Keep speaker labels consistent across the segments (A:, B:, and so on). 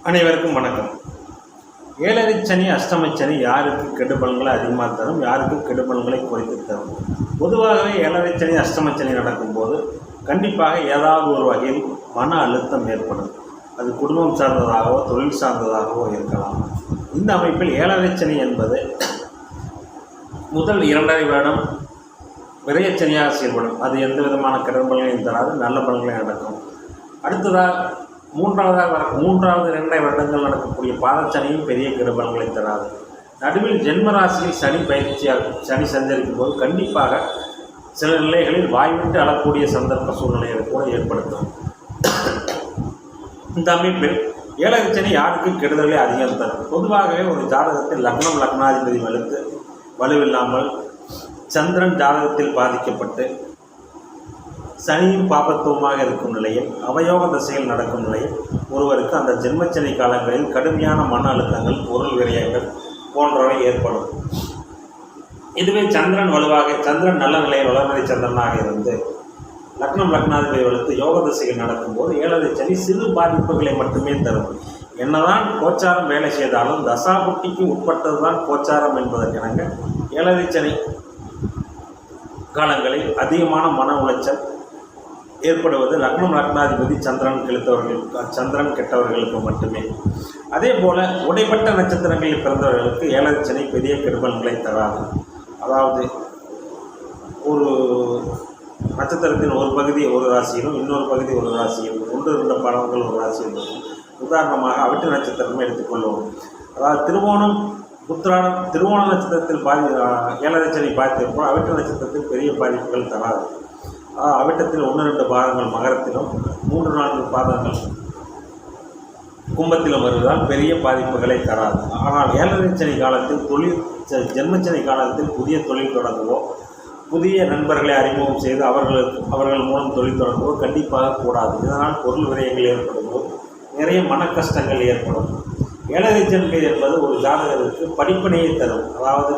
A: அனைவருக்கும் வணக்கம். ஏழரை சனி அஷ்டமச்சனி யாருக்கு கெடுபலன்களை அதிகமாக தரும், யாருக்கு கெடுபலன்களை குறைத்து தரும்? பொதுவாகவே ஏழரை சனி அஷ்டமச்சனி நடக்கும்போது கண்டிப்பாக ஏதாவது ஒரு வகையில் மன அழுத்தம் ஏற்படும். அது குடும்பம் சார்ந்ததாகவோ தொழில் சார்ந்ததாகவோ இருக்கலாம். இந்த அமைப்பில் ஏழரை சனி என்பது முதல் 2.5 வருடம் விரயச்சனியாக செயல்படும். அது எந்த விதமான கெடுபலன்களையும் தராது, நல்ல பலன்களையும் நடக்கும். அடுத்ததாக மூன்றாவது 2.5 வருடங்கள் நடக்கக்கூடிய பாதச்சனியும் பெரிய கெடுபலன்களை தராது. நடுவில் ஜென்மராசியில் சனி சனி சஞ்சரிக்கும் போது கண்டிப்பாக சில நிலைகளில் வாய்விட்டு அழக்கூடிய சந்தர்ப்ப சூழ்நிலைகளை கூட ஏற்படுத்தும். இந்த அமைப்பில் ஏழரை சனி யாருக்கு கெடுதலை அதிகம் தரும்? பொதுவாகவே ஒரு ஜாதகத்தில் லக்னாதிபதி வலுவில்லாமல் சந்திரன் ஜாதகத்தில் பாதிக்கப்பட்டு சனியும் பாபத்துவமாக இருக்கும் நிலையில், அவயோக திசையில் நடக்கும் நிலையில் ஒருவருக்கு அந்த ஜென்மச்சனி காலங்களில் கடுமையான மன அழுத்தங்கள், பொருள் விரயங்கள் போன்றவை ஏற்படும். இதுவே சந்திரன் நல்ல நிலையில் வளர்நிலை சந்திரனாக இருந்து லக்னாதிபதி வலுத்து யோக திசையில் நடக்கும்போது ஏழரை சனி சிறு பாதிப்புகளை மட்டுமே தரும். என்னதான் கோச்சாரம் வேலை செய்தாலும் தசாபுட்டிக்கு உட்பட்டது தான் கோச்சாரம் என்பதற்கிணங்க ஏழரை சனி காலங்களில் அதிகமான மன உளைச்சல் ஏற்படுவது லக்னாதிபதி சந்திரன் கெட்டவர்களுக்கு மட்டுமே. அதே போல உடைப்பட்ட நட்சத்திரங்களில் பிறந்தவர்களுக்கு ஏழரை சனி பெரிய கெடுபலன்களை தராது. அதாவது ஒரு நட்சத்திரத்தின் ஒரு பகுதி ஒரு ராசியிலும் இன்னொரு பகுதி ஒரு ராசியிலும் 1-2 பாதங்கள் ஒரு ராசியில் இருக்கும். உதாரணமாக அவிட்ட நட்சத்திரமே எடுத்துக்கொள்வோம். அதாவது திருவோண நட்சத்திரத்தில் ஏழரை சனி பாதித்திருப்போம். அவிட்ட நட்சத்திரத்தில் பெரிய பாதிப்புகள் தராது. அவிட்டத்தில் 1-2 பாதங்கள் மகரத்திலும் 3-4 பாதங்கள் கும்பத்திலும் வருவதால் பெரிய பாதிப்புகளை தராது. ஆனால் ஏழரை சனி காலத்தில் ஜென்மச்சனி காலத்தில் புதிய தொழில் தொடங்குவோ, புதிய நண்பர்களை அறிமுகம் செய்து அவர்கள் மூலம் தொழில் தொடங்குவோ கண்டிப்பாக கூடாது. இதனால் பொருள் விரயங்கள் ஏற்படும்போது நிறைய மன கஷ்டங்கள் ஏற்படும். ஏழரை சனி என்பது ஒரு ஜாதகருக்கு படிப்பினையை தரும். அதாவது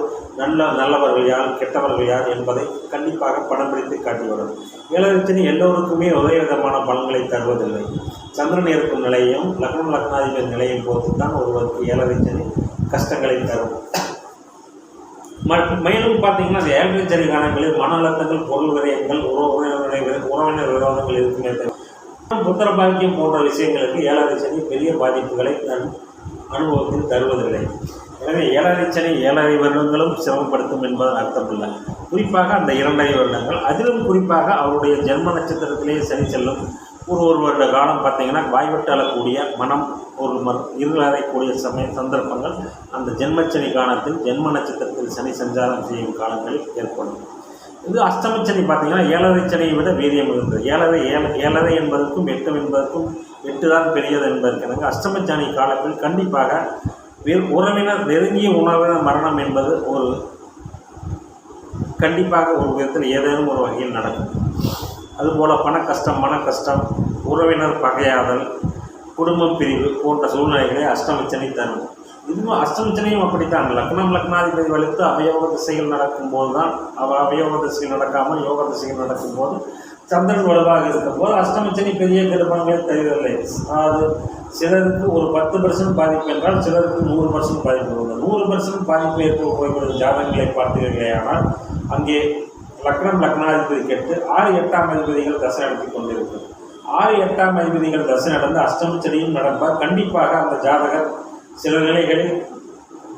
A: நல்லவர்கள் யார், கெட்டவர்கள் யார் என்பதை கண்டிப்பாக படம் பிடித்து காட்டிவிடும். ஏழரை சனி எல்லோருக்குமே ஒரே விதமான பலன்களை தருவதில்லை. சந்திரன் இருக்கும் நிலையும் லக்னாதிபதி நிலையும் பொறுத்து தான் ஒருவருக்கு ஏழரை சனி கஷ்டங்களை தரும். மேலும் பார்த்தீங்கன்னா அந்த ஏழரை சனி காலங்களில் மன அழுத்தங்கள், பொருள் விரயங்கள், உறவினர் விரோதங்கள் இருக்குமே தவிர புத்திர பாக்கியம் போன்ற விஷயங்களுக்கு ஏழரை சனி பெரிய பாதிப்புகளை அனுபவத்தில் தருவதில்லை. எனவே ஏழரை சனி 7.5 வருடங்களும் சிரமப்படுத்தும் என்பதன் அர்த்தமில்லை. குறிப்பாக அந்த 2.5 வருடங்கள், அதிலும் குறிப்பாக அவருடைய ஜென்ம நட்சத்திரத்திலேயே சனி செல்லும் ஒரு வருட காலம் பார்த்தீங்கன்னா வாய்விட்டு அழக்கூடிய மனம் இருளறைக்கூடிய சந்தர்ப்பங்கள் அந்த ஜென்மச்சனி காலத்தில் ஜென்ம நட்சத்திரத்தில் சனி சஞ்சாரம் செய்யும் காலங்களில் ஏற்படும். இது அஷ்டமச்சனி பார்த்தீங்கன்னா ஏழரை சனியை விட வீரியம் இருந்தது. ஏழரை என்பதற்கும் 8 என்பதற்கும் 8 தான் பெரியது என்பதற்கு அஷ்டமச்சனி காலத்தில் கண்டிப்பாக நெருங்கிய உறவினர் மரணம் என்பது கண்டிப்பாக ஒரு விதத்தில் ஏதேனும் ஒரு வகையில் நடக்கும். அதுபோல் பண கஷ்டம், மன கஷ்டம், உறவினர் பகையாதல், குடும்பம் பிரிவு போன்ற சூழ்நிலைகளை அஷ்டமச்சனி தரும். இதுவும் அஷ்டமச்சனியும் அப்படித்தான். லக்னாதிபதி வலுத்து அவயோக திசைகள் நடக்கும்போது தான் அவயோக திசைகள் நடக்காமல் யோக திசைகள் நடக்கும்போது சந்திரன் வலுவாக இருக்கும்போது அஷ்டமச்சனி பெரிய கெடுபலன்களை தருவதில்லை. அதாவது சிலருக்கு ஒரு 10% பாதிப்பு என்றால் சிலருக்கு 100% பாதிப்பு உண்டு. 100% பாதிப்பு ஏற்படும் ஜாதகங்களை பார்த்தீர்களேயானால் அங்கே லக்னாதிபதி கெட்டு 6-8ஆம் அதிபதிகள் தசை நடத்தி கொண்டிருக்கும். 6-8ஆம் அதிபதிகள் தசை நடந்து அஷ்டமச்சனியும் நடந்தால் கண்டிப்பாக அந்த ஜாதகர் சில நிலைகளில்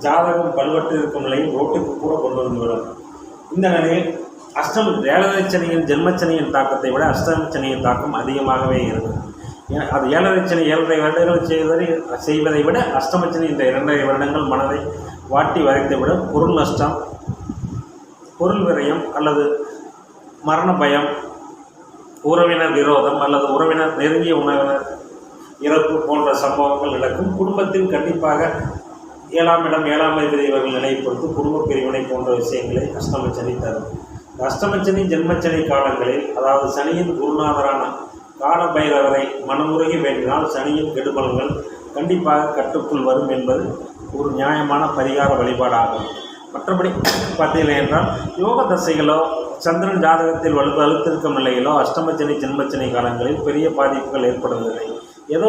A: ஜாதகம் பல்வற்று இருக்கும் நிலையில் ரோட்டுக்கு கூட கொண்டு வந்துவிடும். இந்த நிலையில் ஏழரை சனியின் ஜென்மச்சனியின் தாக்கத்தை விட அஷ்டமச்சனியின் தாக்கம் அதிகமாகவே இருக்கும். அது ஏழரை சனி 7.5 வருடங்கள் செய்வதை விட அஷ்டமச்சனி இந்த 2.5 வருடங்கள் மனதை வாட்டி வதைத்துவிட பொருள் நஷ்டம், பொருள் விரயம் அல்லது மரண பயம், உறவினர் விரோதம் அல்லது நெருங்கிய உறவினர் இறப்பு போன்ற சம்பவங்கள் நடக்கும். குடும்பத்தில் கண்டிப்பாக 7ஆம் இடம் 7ஆம் அதிபதி இவர்கள் நிலையை பொறுத்து குடும்ப பிரிவினை போன்ற விஷயங்களை அஷ்டமச்சனி தரும். அஷ்டமச்சனி ஜென்மச்சனி காலங்களில், அதாவது சனியின் குருநாதரான காலபைரவரை மனமுருகி வேண்டினால் சனியின் கெடுபலன்கள் கண்டிப்பாக கட்டுக்குள் வரும் என்பது ஒரு நியாயமான பரிகார வழிபாடாகும். மற்றபடி பார்த்தீர்கள் என்றால் யோக தசைகளோ சந்திரன் ஜாதகத்தில் வலுத்திருக்கும் நிலையிலோ அஷ்டமச்சனி ஜென்மச்சனி காலங்களில் பெரிய பாதிப்புகள் ஏற்படுவதில்லை. ஏதோ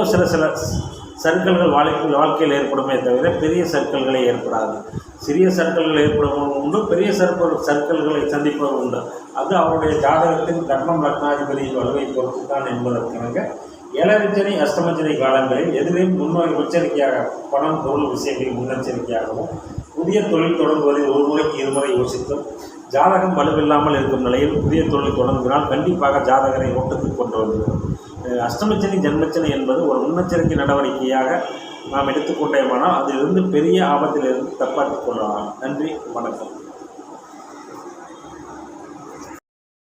A: சர்க்கிள்கள் வாழ்க்கையில் ஏற்படுமே தவிர பெரிய சர்க்கிள்களை ஏற்படாது. சிறிய சர்க்கிள்கள் ஏற்படுவதும் உண்டு, பெரிய சர்க்கிள்களை சந்திப்பதும் உண்டு. அது அவருடைய ஜாதகத்தின் கர்மம் லக்னாதிபதி வலுவை பொறுத்து தான் என்பதற்கிணங்க ஏழரைச்சனி அஷ்டமச்சனி காலங்களில் எதிரையும் முன்னெச்சரிக்கையாக பணம் பொருள் விஷயங்களில் முன்னெச்சரிக்கையாகவும் புதிய தொழில் தொடங்குவதில் ஒரு முறைக்கு இருமுறை யோசித்தும் ஜாதகம் வலுவில்லாமல் இருக்கும் நிலையில் புதிய தொழில் தொடங்கினால் கண்டிப்பாக ஜாதகரை ஓட்டத்துக்கு கொண்டு வந்துவிடும். அஷ்டமச்சனி ஜென்மச்சனி என்பது ஒரு முன்னெச்சரிக்கை நடவடிக்கையாக நாம் எடுத்துக்கொண்டேமானால் அதிலிருந்து பெரிய ஆபத்திலிருந்து தப்பாற்றிக் கொள்ளலாம். நன்றி, வணக்கம்.